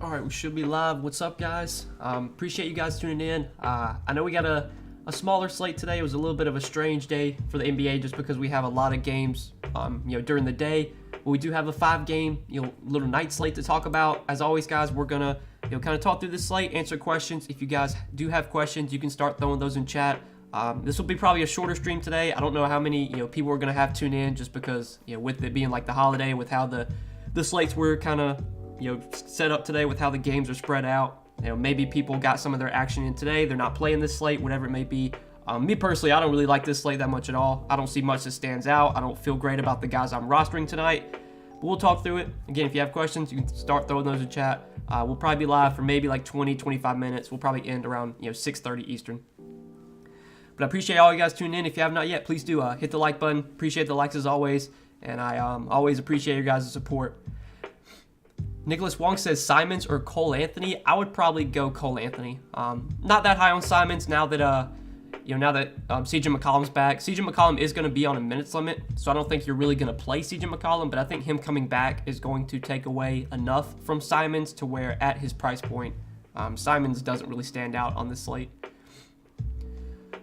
All right, we should be live. What's up, guys? Appreciate you guys tuning in. I know we got a smaller slate today. It was a little bit of a strange day for the NBA just because we have a lot of games, during the day. But we do have a 5-game, little night slate to talk about. As always, guys, we're gonna, kind of talk through this slate, answer questions. If you guys do have questions, you can start throwing those in chat. This will be probably a shorter stream today. I don't know how many, people are gonna have tune in just because, with it being like the holiday, with how the slates were kind of, set up today with how the games are spread out. Maybe people got some of their action in today. They're not playing this slate, whatever it may be. Me personally, I don't really like this slate that much at all. I don't see much that stands out. I don't feel great about the guys I'm rostering tonight. But we'll talk through it. Again, if you have questions, you can start throwing those in chat. We'll probably be live for maybe like 20, 25 minutes. We'll probably end around 6:30 Eastern. But I appreciate all you guys tuning in. If you have not yet, please do hit the like button. Appreciate the likes as always. And I always appreciate your guys' support. Nicholas Wong says Simons or Cole Anthony. I would probably go Cole Anthony. Not that high on Simons now that CJ McCollum's back. CJ McCollum is going to be on a minutes limit, so I don't think you're really going to play CJ McCollum, but I think him coming back is going to take away enough from Simons to where at his price point, Simons doesn't really stand out on this slate.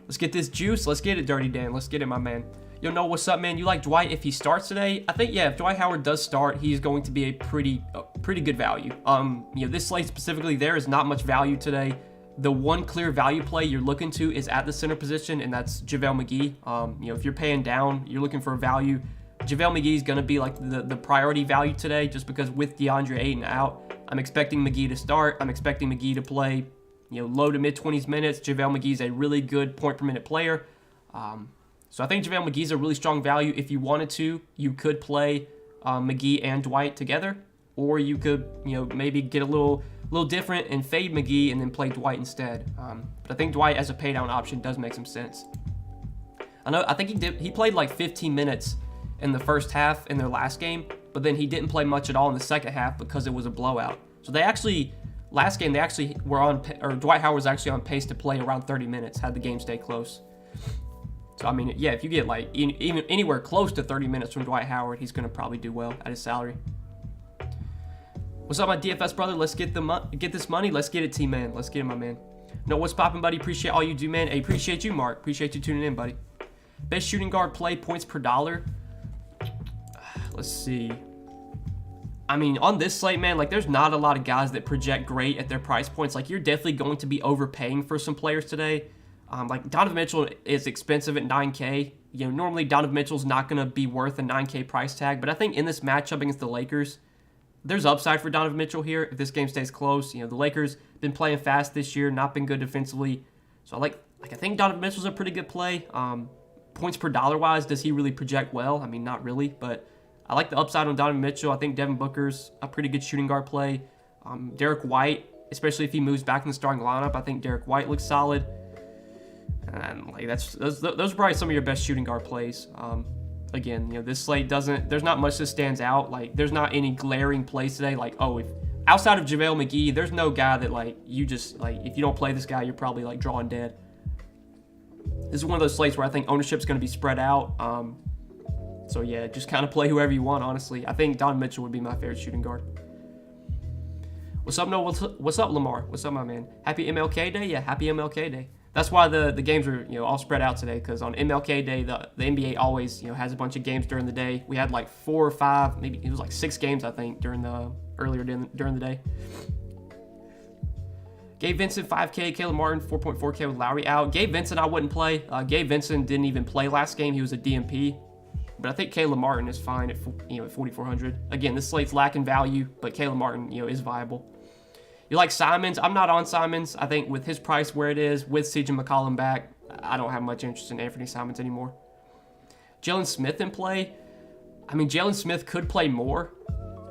Let's get this juice. Let's get it, Dirty Dan. Let's get it, my man. Yo, what's up, man? You like Dwight if he starts today? I think, yeah, if Dwight Howard does start, he's going to be a pretty good value. This slate specifically, there is not much value today. The one clear value play you're looking to is at the center position, and that's JaVale McGee. If you're paying down, you're looking for a value. JaVale McGee is going to be like the priority value today just because with DeAndre Ayton out, I'm expecting McGee to start. I'm expecting McGee to play, low to mid-20s minutes. JaVale McGee is a really good point-per-minute player. So I think JaVale McGee's a really strong value. If you wanted to, you could play McGee and Dwight together, or you could, maybe get a little different and fade McGee and then play Dwight instead. But I think Dwight as a pay down option does make some sense. I think he played like 15 minutes in the first half in their last game, but then he didn't play much at all in the second half because it was a blowout. So last game they were on, or Dwight Howard was actually on pace to play around 30 minutes had the game stay close. So, I mean, yeah, if you get like even anywhere close to 30 minutes from Dwight Howard, he's going to probably do well at his salary. What's up, my DFS brother? Let's get this money. Let's get it, T-Man. Let's get it, my man. No, what's poppin', buddy? Appreciate all you do, man. Hey, appreciate you, Mark. Appreciate you tuning in, buddy. Best shooting guard play, points per dollar. Let's see. I mean, on this slate, man, like there's not a lot of guys that project great at their price points. Like you're definitely going to be overpaying for some players today. Like Donovan Mitchell is expensive at 9K. Normally Donovan Mitchell's not going to be worth a 9K price tag, but I think in this matchup against the Lakers, there's upside for Donovan Mitchell here if this game stays close. The Lakers been playing fast this year, not been good defensively. So I think Donovan Mitchell's a pretty good play. Points per dollar wise, does he really project well? I mean, not really, but I like the upside on Donovan Mitchell. I think Devin Booker's a pretty good shooting guard play. Derek White, especially if he moves back in the starting lineup, I think Derek White looks solid. And like those are probably some of your best shooting guard plays. Again, this slate there's not much that stands out. Like there's not any glaring plays today. Like, if outside of JaVale McGee, there's no guy that like you just like if you don't play this guy, you're probably like drawing dead. This is one of those slates where I think ownership's going to be spread out. So yeah, just kind of play whoever you want. Honestly, I think Donovan Mitchell would be my favorite shooting guard. What's up, Noah? What's up, Lamar? What's up, my man? Happy MLK Day? Yeah, happy MLK Day. That's why the games are all spread out today, because on MLK Day the NBA always has a bunch of games during the day. We had like 4 or 5, maybe it was like 6 games I think during the day. Gabe Vincent 5K, Caleb Martin 4.4K with Lowry out. Gabe Vincent I wouldn't play. Gabe Vincent didn't even play last game. He was a DMP. But I think Caleb Martin is fine at 4,400. Again, this slate's lacking value, but Caleb Martin is viable. You like Simons? I'm not on Simons. I think with his price where it is, with CJ McCollum back, I don't have much interest in Anthony Simons anymore. Jalen Smith in play. I mean, Jalen Smith could play more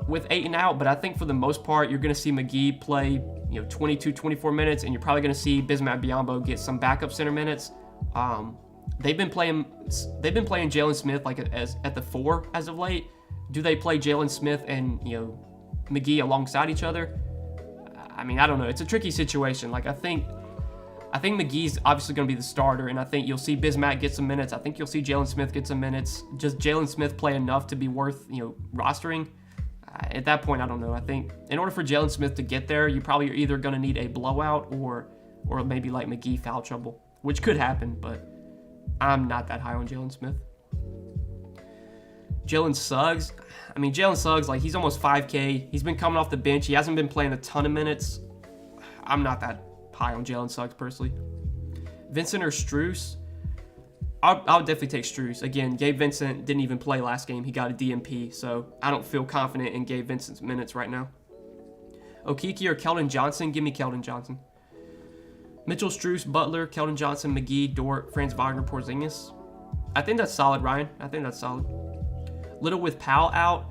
with Ayton out, but I think for the most part, you're going to see McGee play 22, 24 minutes, and you're probably going to see Bismack Biyombo get some backup center minutes. They've been playing Jalen Smith like at the 4 as of late. Do they play Jalen Smith and McGee alongside each other? I mean, I don't know. It's a tricky situation. Like I think McGee's obviously going to be the starter, and I think you'll see Bismack get some minutes. I think you'll see Jalen Smith get some minutes. Just Jalen Smith play enough to be worth rostering. At that point, I don't know. I think in order for Jalen Smith to get there, you probably are either going to need a blowout or maybe like McGee foul trouble, which could happen, but I'm not that high on Jalen Smith. Jalen Suggs. I mean, Jalen Suggs, like, he's almost 5K. He's been coming off the bench. He hasn't been playing a ton of minutes. I'm not that high on Jalen Suggs personally. Vincent or Strus? I would definitely take Strus. Again, Gabe Vincent didn't even play last game. He got a DNP, so I don't feel confident in Gabe Vincent's minutes right now. Okeke or Keldon Johnson? Give me Keldon Johnson. Mitchell, Strus, Butler, Keldon Johnson, McGee, Dort, Franz Wagner, Porzingis. I think that's solid, Ryan. I think that's solid. Little with Powell out.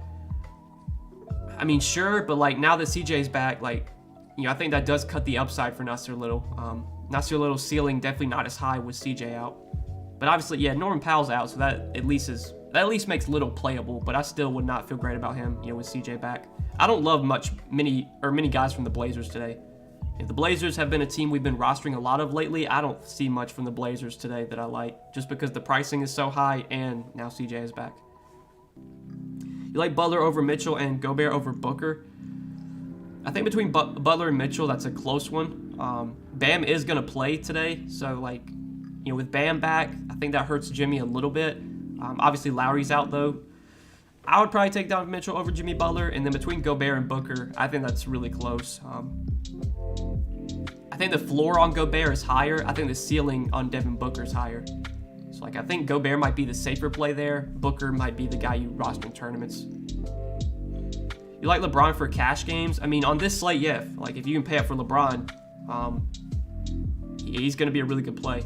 I mean, sure, but like now that CJ's back, like, you know, I think that does cut the upside for Nasir Little. Nasir Little's ceiling definitely not as high with CJ out. But obviously, yeah, Norman Powell's out, so that at least makes Little playable. But I still would not feel great about him, you know, with CJ back. I don't love many guys from the Blazers today. If the Blazers have been a team we've been rostering a lot of lately, I don't see much from the Blazers today that I like, just because the pricing is so high and now CJ is back. You like Butler over Mitchell and Gobert over Booker? I think between Butler and Mitchell, that's a close one. Bam is going to play today, so like, you know, with Bam back, I think that hurts Jimmy a little bit. Obviously, Lowry's out, though. I would probably take Donovan Mitchell over Jimmy Butler, and then between Gobert and Booker, I think that's really close. I think the floor on Gobert is higher. I think the ceiling on Devin Booker is higher. So, like, I think Gobert might be the safer play there. Booker might be the guy you roster in tournaments. You like LeBron for cash games? I mean, on this slate, yeah. Like, if you can pay up for LeBron, he's going to be a really good play.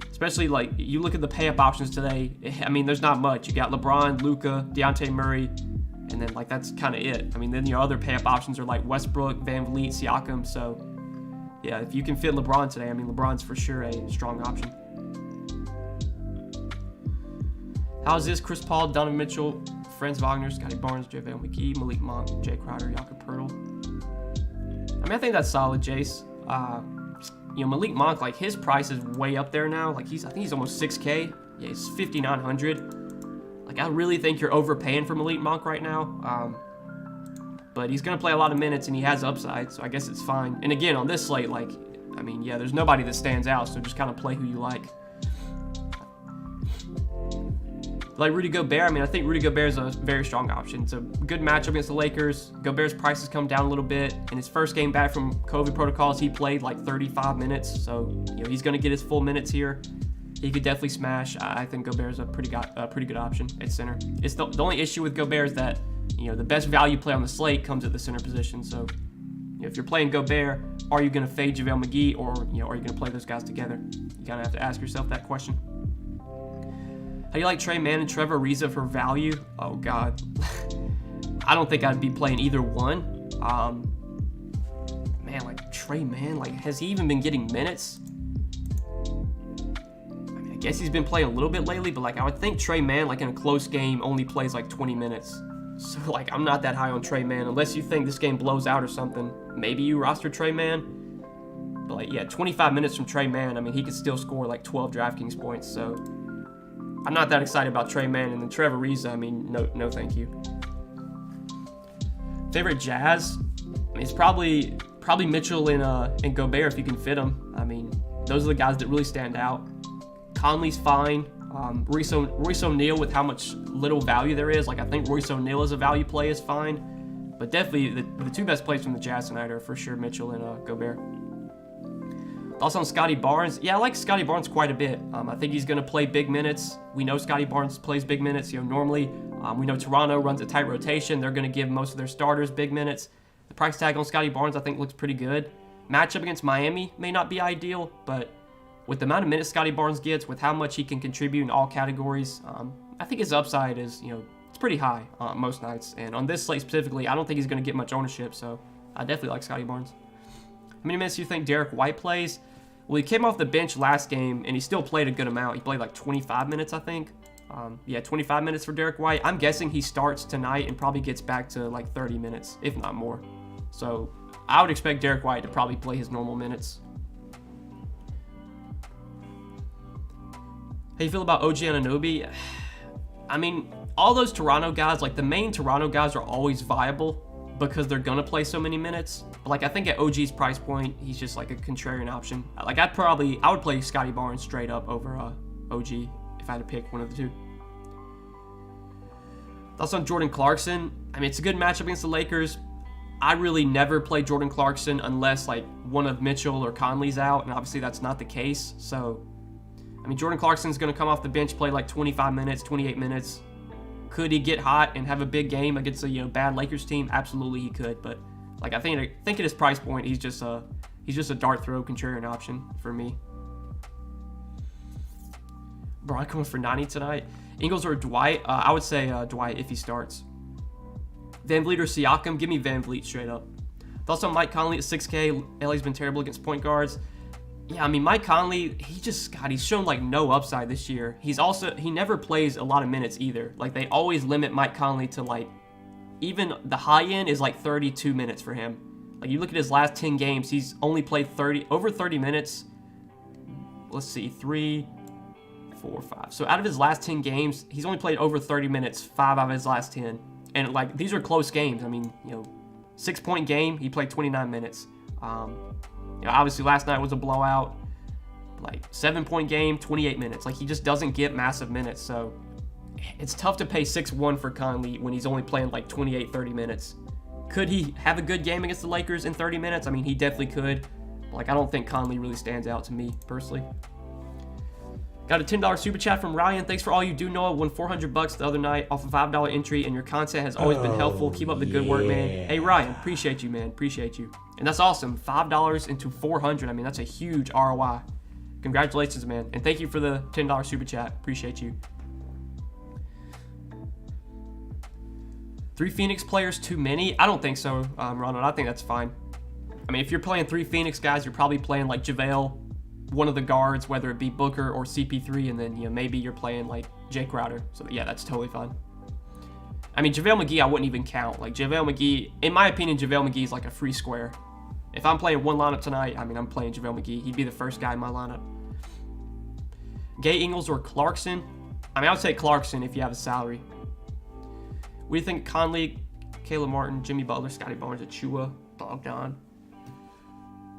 Especially, like, you look at the pay-up options today. I mean, there's not much. You got LeBron, Luka, Dejounte Murray, and then, like, that's kind of it. I mean, then your other pay-up options are, like, Westbrook, Van Vliet, Siakam. So, yeah, if you can fit LeBron today, I mean, LeBron's for sure a strong option. How's this? Chris Paul, Donovan Mitchell, Franz Wagner, Scotty Barnes, JaVale McGee, Malik Monk, Jay Crowder, Jakob Poeltl. I mean, I think that's solid, Jace. You know, Malik Monk, like, his price is way up there now. Like, I think he's almost 6K. Yeah, he's 5,900. Like, I really think you're overpaying for Malik Monk right now. But he's going to play a lot of minutes, and he has upside, so I guess it's fine. And again, on this slate, like, I mean, yeah, there's nobody that stands out, so just kind of play who you like. Like Rudy Gobert, I mean, I think Rudy Gobert is a very strong option. It's a good matchup against the Lakers. Gobert's price has come down a little bit. In his first game back from COVID protocols, he played like 35 minutes. So, you know, he's going to get his full minutes here. He could definitely smash. I think Gobert's a pretty good option at center. It's the only issue with Gobert is that, you know, the best value play on the slate comes at the center position. So, you know, if you're playing Gobert, are you going to fade JaVale McGee, or, you know, are you going to play those guys together? You kind of have to ask yourself that question. How do you like Trey Mann and Trevor Ariza for value? Oh, God. I don't think I'd be playing either one. Man, like, Trey Mann, like, has he even been getting minutes? I mean, I guess he's been playing a little bit lately, but, like, I would think Trey Mann, like, in a close game, only plays, like, 20 minutes. So, like, I'm not that high on Trey Mann. Unless you think this game blows out or something, maybe you roster Trey Mann. But, like, yeah, 25 minutes from Trey Mann, I mean, he could still score, like, 12 Draftkings points, so I'm not that excited about Trey Mann. And then Trevor Ariza, I mean, no thank you. Favorite Jazz? I mean, it's probably Mitchell and Gobert if you can fit them. I mean, those are the guys that really stand out. Conley's fine. Royce O'Neal, with how much little value there is, like, I think Royce O'Neal as a value play is fine. But definitely the two best plays from the Jazz tonight are for sure Mitchell and Gobert. Also on Scotty Barnes, yeah, I like Scotty Barnes quite a bit. I think he's going to play big minutes. We know Scotty Barnes plays big minutes. You know, normally we know Toronto runs a tight rotation. They're going to give most of their starters big minutes. The price tag on Scotty Barnes, I think, looks pretty good. Matchup against Miami may not be ideal, but with the amount of minutes Scotty Barnes gets, with how much he can contribute in all categories, I think his upside is, you know, it's pretty high most nights. And on this slate specifically, I don't think he's going to get much ownership, so I definitely like Scotty Barnes. How many minutes do you think Derek White plays? Well, he came off the bench last game, and he still played a good amount. He played like 25 minutes, I think. Yeah, 25 minutes for Derek White. I'm guessing he starts tonight and probably gets back to like 30 minutes, if not more. So I would expect Derek White to probably play his normal minutes. How you feel about OG Anunoby? I mean, all those Toronto guys, like the main Toronto guys, are always viable because they're gonna play so many minutes. But like I think at OG's price point, he's just like a contrarian option. Like I would play Scotty Barnes straight up over OG if I had to pick one of the two. Thoughts on Jordan Clarkson? I mean, it's a good matchup against the Lakers. I really never play Jordan Clarkson unless like one of Mitchell or Conley's out, and obviously that's not the case. So, I mean, Jordan Clarkson's going to come off the bench, play like 25 minutes, 28 minutes. Could he get hot and have a big game against a bad Lakers team? Absolutely, he could. But like I think at his price point, he's just a dart throw contrarian option for me. Brian coming for 90 tonight. Ingles or Dwight? I would say Dwight if he starts. Van Vliet or Siakam? Give me Van Vliet straight up. Thoughts on Mike Conley at 6K? LA's been terrible against point guards. Yeah, I mean, Mike Conley, he's shown like no upside this year. He never plays a lot of minutes either. Like they always limit Mike Conley to like, even the high end is like 32 minutes for him. Like you look at his last 10 games, he's only played over 30 minutes. Let's see, 3, 4, 5. So out of his last 10 games, he's only played over 30 minutes, 5 out of his last 10. And like these are close games. I mean, 6-point game, he played 29 minutes. Obviously last night was a blowout. Like 7-point game, 28 minutes. Like he just doesn't get massive minutes. So it's tough to pay 6-1 for Conley when he's only playing like 28, 30 minutes. Could he have a good game against the Lakers in 30 minutes? I mean, he definitely could. Like I don't think Conley really stands out to me personally. Got a $10 super chat from Ryan. Thanks for all you do, Noah. Won $400 the other night off a $5 entry, and your content has always been helpful. Keep up the good work, man. Hey, Ryan, appreciate you, man. Appreciate you. And that's awesome. $5 into $400. I mean, that's a huge ROI. Congratulations, man. And thank you for the $10 super chat. Appreciate you. 3 Phoenix players too many? I don't think so, Ronald. I think that's fine. I mean, if you're playing 3 Phoenix guys, you're probably playing like JaVale, one of the guards, whether it be Booker or CP3, and then maybe you're playing like Jay Crowder. So yeah, that's totally fine. I mean, JaVale McGee I wouldn't even count. Like JaVale McGee, in my opinion, JaVale McGee is like a free square. If I'm playing one lineup tonight, I mean, I'm playing JaVale McGee. He'd be the first guy in my lineup. Gay Ingles or Clarkson? I mean, I would say Clarkson if you have a salary. What do you think? Conley, Caleb Martin, Jimmy Butler, Scotty Barnes, Achua, Bogdan,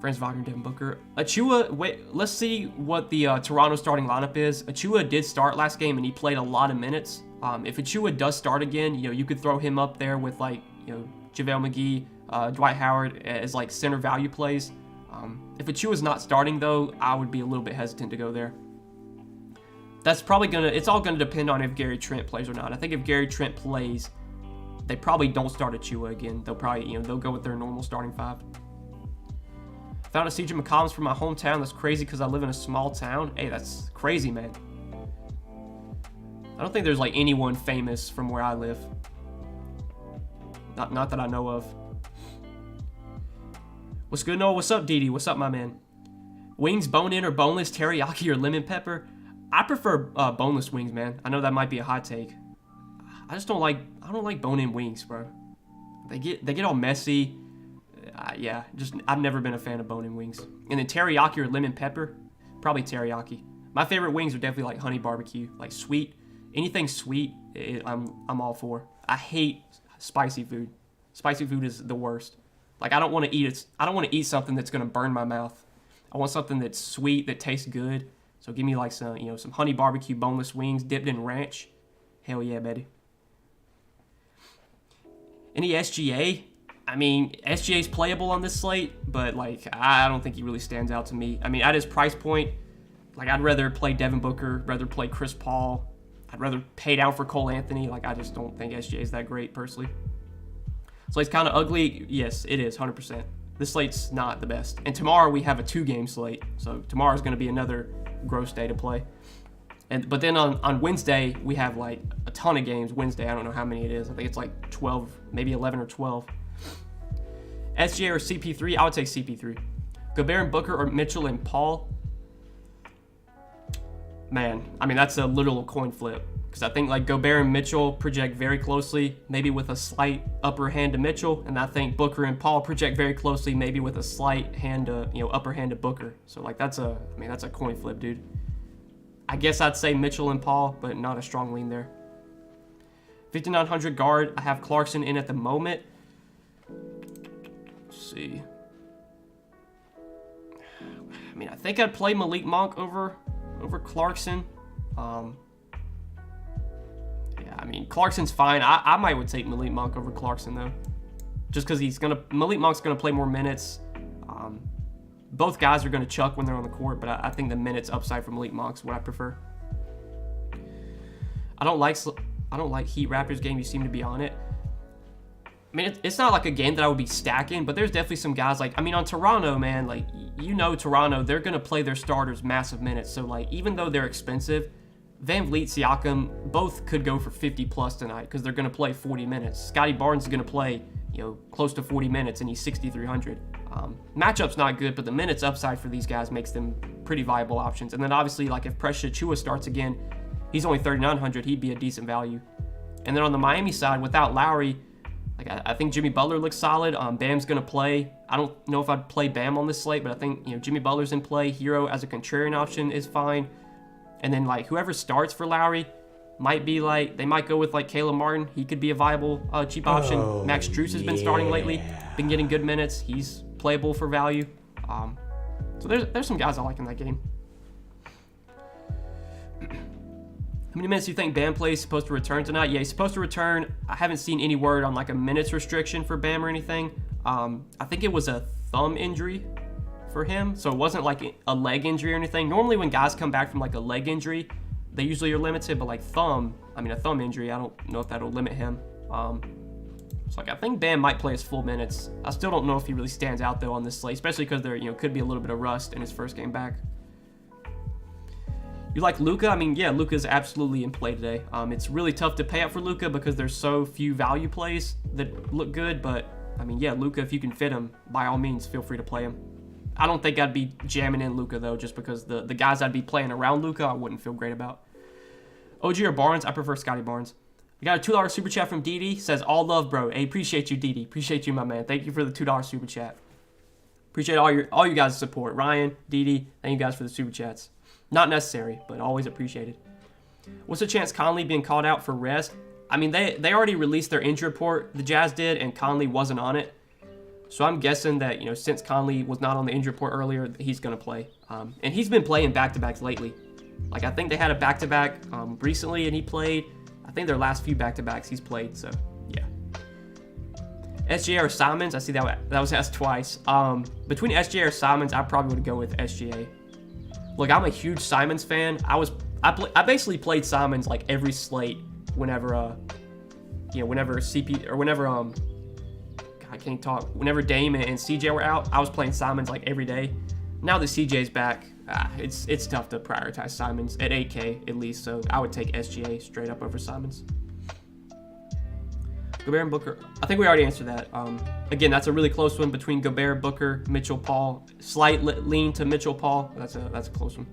Franz Wagner, Devin Booker. Achua, wait, let's see what the Toronto starting lineup is. Achua did start last game and he played a lot of minutes. If Achua does start again, you could throw him up there with like, JaVale McGee, Dwight Howard as like center value plays. If Achua's not starting though, I would be a little bit hesitant to go there. That's probably it's all gonna depend on if Gary Trent plays or not. I think if Gary Trent plays, they probably don't start Achua again. They'll probably, they'll go with their normal starting 5. Found a CJ McCollum's from my hometown. That's crazy because I live in a small town. Hey, that's crazy, man. I don't think there's like anyone famous from where I live. Not that I know of. What's good, Noah? What's up, Didi? What's up, my man? Wings, bone-in or boneless, teriyaki or lemon pepper? I prefer boneless wings, man. I know that might be a hot take. I don't like bone-in wings, bro. They get all messy. I've never been a fan of bone-in wings. And then teriyaki or lemon pepper, probably teriyaki. My favorite wings are definitely like honey barbecue, like sweet. Anything sweet, I'm all for. I hate spicy food. Spicy food is the worst. Like I don't want to eat it. I don't want to eat something that's gonna burn my mouth. I want something that's sweet that tastes good. So give me like some honey barbecue boneless wings dipped in ranch. Hell yeah, baby. Any SGA? I mean, SGA's playable on this slate, but like I don't think he really stands out to me. I mean, at his price point, like I'd rather play Devin Booker, rather play Chris Paul. I'd rather pay down for Cole Anthony. Like I just don't think SGA is that great personally. Slate's kind of ugly. Yes, it is 100%. This slate's not the best. And tomorrow we have a 2-game slate, so tomorrow's going to be another gross day to play. But then on Wednesday we have like a ton of games. Wednesday, I don't know how many it is. I think it's like 12, maybe 11 or 12. SGA or CP3? I would take CP3. Gobert and Booker or Mitchell and Paul? Man, I mean, that's a literal coin flip. Because I think like Gobert and Mitchell project very closely, maybe with a slight upper hand to Mitchell. And I think Booker and Paul project very closely, maybe with a slight hand to, upper hand to Booker. So like that's a coin flip, dude. I guess I'd say Mitchell and Paul, but not a strong lean there. 5,900 guard. I have Clarkson in at the moment. Let's see. I mean, I think I'd play Malik Monk over Clarkson. Yeah, I mean, Clarkson's fine. I might would take Malik Monk over Clarkson, though. Just because Malik Monk's going to play more minutes. Both guys are going to chuck when they're on the court, but I think the minutes upside for Malik Monk's what I prefer. I don't like Heat Raptors game. You seem to be on it. I mean, it's not like a game that I would be stacking, but there's definitely some guys like, I mean, on Toronto, man, like, you know Toronto, they're going to play their starters massive minutes. So, like, even though they're expensive, Van Vliet, Siakam, both could go for 50 plus tonight because they're going to play 40 minutes. Scotty Barnes is going to play, close to 40 minutes, and he's 6,300. Matchup's not good, but the minutes upside for these guys makes them pretty viable options. And then obviously, like, if Precious Achiuwa starts again, he's only 3,900. He'd be a decent value. And then on the Miami side, without Lowry, like, I think Jimmy Butler looks solid. Bam's going to play. I don't know if I'd play Bam on this slate, but I think, Jimmy Butler's in play. Hero as a contrarian option is fine. And then, like, whoever starts for Lowry might be, like, they might go with, like, Caleb Martin. He could be a viable cheap option. Max Strus has been starting lately. Been getting good minutes. He's playable for value. So there's some guys I like in that game. How many minutes do you think Bam plays supposed to return tonight? Yeah, he's supposed to return. I haven't seen any word on like a minutes restriction for Bam or anything. I think it was a thumb injury for him, so it wasn't like a leg injury or anything. Normally when guys come back from like a leg injury, they usually are limited, but like a thumb injury, I don't know if that'll limit him. So like I think Bam might play his full minutes. I still don't know if he really stands out though on this slate, especially because there could be a little bit of rust in his first game back. You like Luka? I mean, yeah, Luka's absolutely in play today. It's really tough to pay up for Luka because there's so few value plays that look good. But, I mean, yeah, Luka, if you can fit him, by all means, feel free to play him. I don't think I'd be jamming in Luka, though, just because the guys I'd be playing around Luka, I wouldn't feel great about. OG or Barnes? I prefer Scotty Barnes. We got a $2 super chat from Didi. Says, all love, bro. Hey, appreciate you, Didi. Appreciate you, my man. Thank you for the $2 super chat. Appreciate all you guys' support. Ryan, Didi, thank you guys for the super chats. Not necessary, but always appreciated. What's the chance Conley being called out for rest? I mean, they already released their injury report, the Jazz did, and Conley wasn't on it. So I'm guessing that, since Conley was not on the injury report earlier, he's going to play. And he's been playing back-to-backs lately. Like, I think they had a back-to-back recently, and he played. I think their last few back-to-backs he's played, so, yeah. SGA or Simons? I see that was asked twice. Between SGA or Simons, I probably would go with SGA. Look, I'm a huge Simons fan. I basically played Simons like every slate whenever CP or whenever I can't talk. Whenever Dame and CJ were out, I was playing Simons like every day. Now that CJ's back, it's tough to prioritize Simons at 8K at least. So I would take SGA straight up over Simons. Gobert and Booker. I think we already answered that. Again, that's a really close one between Gobert, Booker, Mitchell, Paul. Slight lean to Mitchell, Paul. That's a close one.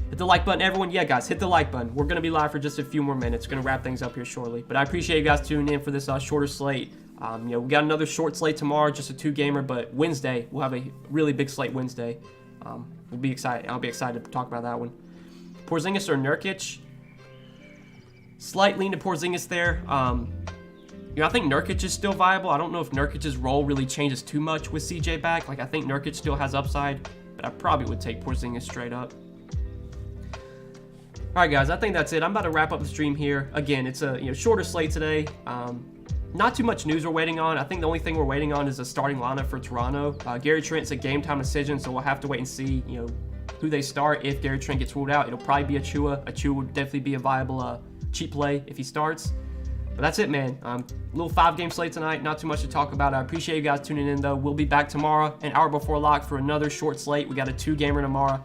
Hit the like button, everyone. Yeah, guys, hit the like button. We're going to be live for just a few more minutes. Going to wrap things up here shortly. But I appreciate you guys tuning in for this shorter slate. We got another short slate tomorrow, just a 2-gamer. But Wednesday, we'll have a really big slate Wednesday. We'll be excited. I'll be excited to talk about that one. Porzingis or Nurkic? Slight lean to Porzingis there. I think Nurkic is still viable. I don't know if Nurkic's role really changes too much with CJ back. Like, I think Nurkic still has upside, but I probably would take Porzingis straight up. All right, guys, I think that's it. I'm about to wrap up the stream here. Again, it's a shorter slate today. Not too much news we're waiting on. I think the only thing we're waiting on is a starting lineup for Toronto. Gary Trent's a game time decision, so we'll have to wait and see, who they start. If Gary Trent gets ruled out, it'll probably be Achiuwa. Achiuwa would definitely be a viable cheap play if he starts. But that's it, man. Little 5-game slate tonight. Not too much to talk about. I appreciate you guys tuning in, though. We'll be back tomorrow, an hour before lock, for another short slate. We got a 2-gamer tomorrow.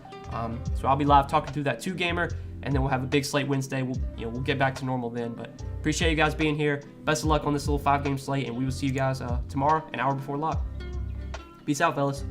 So I'll be live talking through that 2-gamer, and then we'll have a big slate Wednesday. We'll get back to normal then. But appreciate you guys being here. Best of luck on this little 5-game slate, and we will see you guys tomorrow, an hour before lock. Peace out, fellas.